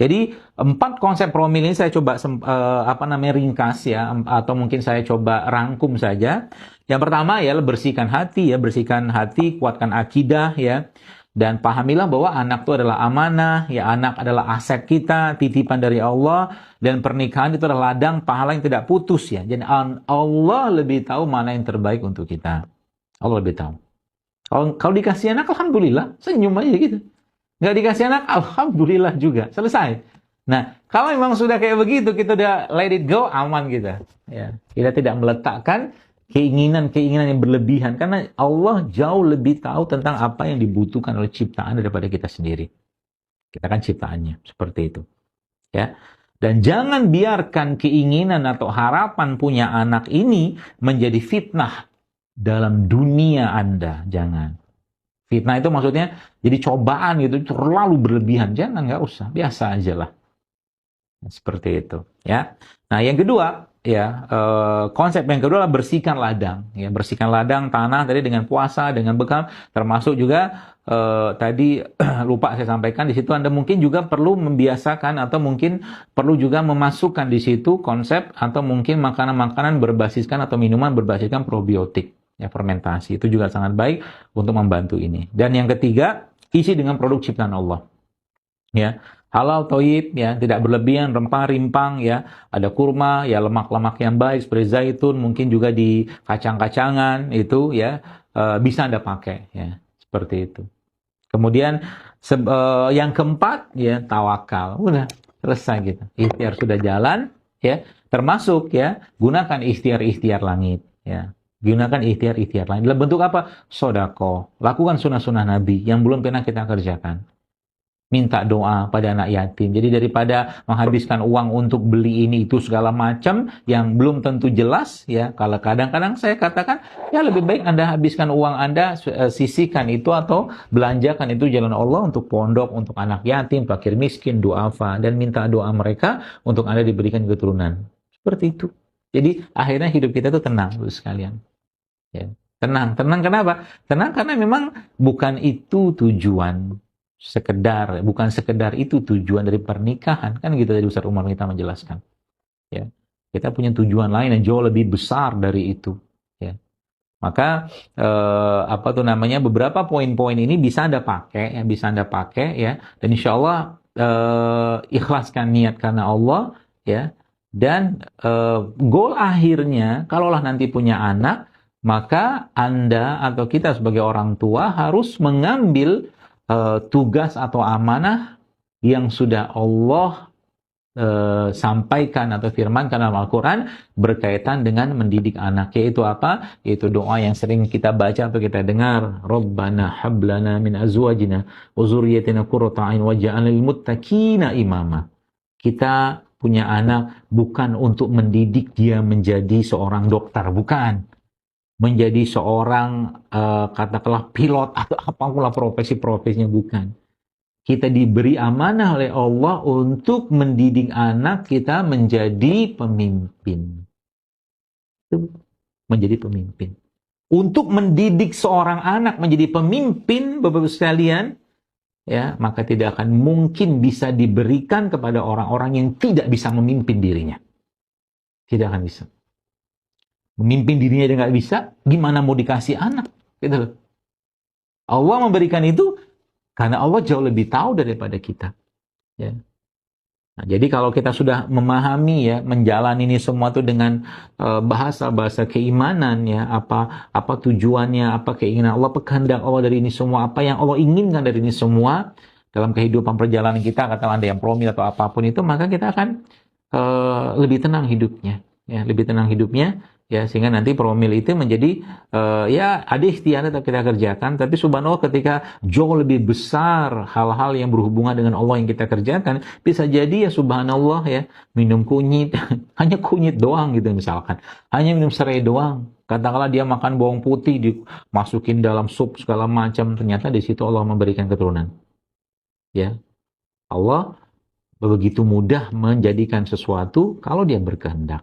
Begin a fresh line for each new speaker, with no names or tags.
Jadi 4 konsep promil ini saya coba ringkas ya, atau mungkin saya coba rangkum saja. Yang pertama ya, bersihkan hati ya, bersihkan hati, kuatkan akidah ya. Dan pahamilah bahwa anak itu adalah amanah, ya, anak adalah aset kita, titipan dari Allah, dan pernikahan itu adalah ladang pahala yang tidak putus ya. Jadi Allah lebih tahu mana yang terbaik untuk kita. Allah lebih tahu. Kalau dikasih anak, alhamdulillah, senyum aja gitu. Nggak dikasih anak, alhamdulillah juga, selesai. Nah, kalau memang sudah kayak begitu, kita udah let it go, aman kita. Ya, kita tidak meletakkan keinginan-keinginan yang berlebihan, karena Allah jauh lebih tahu tentang apa yang dibutuhkan oleh ciptaan daripada kita sendiri. Kita kan ciptaannya, seperti itu. Ya. Dan jangan biarkan keinginan atau harapan punya anak ini menjadi fitnah dalam dunia Anda. Jangan. Fitnah itu maksudnya jadi cobaan gitu, terlalu berlebihan. Jangan, nggak usah, biasa aja lah. Seperti itu, ya. Nah, yang kedua, ya, konsep yang kedua adalah bersihkan ladang. Ya, bersihkan ladang tanah tadi dengan puasa, dengan bekal, termasuk juga tadi lupa saya sampaikan di situ Anda mungkin juga perlu membiasakan atau mungkin perlu juga memasukkan di situ konsep atau mungkin makanan-makanan berbasiskan atau minuman berbasiskan probiotik. Ya, fermentasi itu juga sangat baik untuk membantu ini. Dan yang ketiga, isi dengan produk ciptaan Allah. Ya, halal, thayyib, ya, tidak berlebihan, rempah, rimpang, ya, ada kurma, ya, lemak-lemak yang baik seperti zaitun, mungkin juga di kacang-kacangan itu, ya, bisa Anda pakai, ya, seperti itu. Kemudian yang keempat, ya, tawakal. Udah selesai gitu. Ikhtiar sudah jalan, ya, termasuk ya, gunakan ikhtiar-ikhtiar langit, ya. Gunakan ikhtiar-ikhtiar langit. Dalam bentuk apa? Sodako. Lakukan sunnah-sunnah Nabi yang belum pernah kita kerjakan. Minta doa pada anak yatim. Jadi daripada menghabiskan uang untuk beli ini itu segala macam yang belum tentu jelas, ya, kalau kadang-kadang saya katakan ya lebih baik Anda habiskan uang Anda, sisihkan itu atau belanjakan itu jalan Allah untuk pondok, untuk anak yatim, fakir miskin, duafa, dan minta doa mereka untuk Anda diberikan keturunan. Seperti itu. Jadi akhirnya hidup kita itu tenang, Bapak sekalian. Ya. Tenang kenapa? Tenang karena memang bukan itu tujuan. Bukan sekedar itu tujuan dari pernikahan, kan gitu tadi Ustaz Umar kita menjelaskan, ya, kita punya tujuan lain yang jauh lebih besar dari itu, ya. Maka beberapa poin-poin ini bisa Anda pakai, ya, dan insya Allah ikhlaskan niat karena Allah, ya, dan goal akhirnya kalaulah nanti punya anak, maka Anda atau kita sebagai orang tua harus mengambil tugas atau amanah yang sudah Allah sampaikan atau firmankan dalam Al-Quran berkaitan dengan mendidik anak, yaitu apa? Yaitu doa yang sering kita baca atau kita dengar, Rabbana hablana min azwajina wa zurriyyatina qurrata a'yun waj'alna lil muttaqina imama. Kita punya anak bukan untuk mendidik dia menjadi seorang dokter, bukan. Menjadi seorang katakanlah pilot atau apapun profesi-profesinya, bukan. Kita diberi amanah oleh Allah untuk mendidik anak kita menjadi pemimpin. Menjadi pemimpin. Untuk mendidik seorang anak menjadi pemimpin, Bapak-Ibu sekalian, ya, maka tidak akan mungkin bisa diberikan kepada orang-orang yang tidak bisa memimpin dirinya. Tidak akan bisa. Memimpin dirinya dia nggak bisa, gimana mau dikasih anak? Gitu. Allah memberikan itu karena Allah jauh lebih tahu daripada kita. Ya. Nah, jadi kalau kita sudah memahami, ya, menjalani ini semua itu dengan bahasa-bahasa keimanan, ya, apa tujuannya, apa keinginan Allah, kehendak Allah dari ini semua, apa yang Allah inginkan dari ini semua dalam kehidupan perjalanan kita, katakan Anda yang promil atau apapun itu, maka kita akan lebih tenang hidupnya, ya, lebih tenang hidupnya. Ya, sehingga nanti promil itu menjadi ya ada ikhtiar yang kita kerjakan, tapi subhanallah ketika jauh lebih besar hal-hal yang berhubungan dengan Allah yang kita kerjakan, bisa jadi ya subhanallah, ya, minum kunyit hanya kunyit doang gitu misalkan, hanya minum serai doang, katakanlah dia makan bawang putih dimasukin dalam sup segala macam, ternyata di situ Allah memberikan keturunan, ya. Allah begitu mudah menjadikan sesuatu kalau dia berkehendak.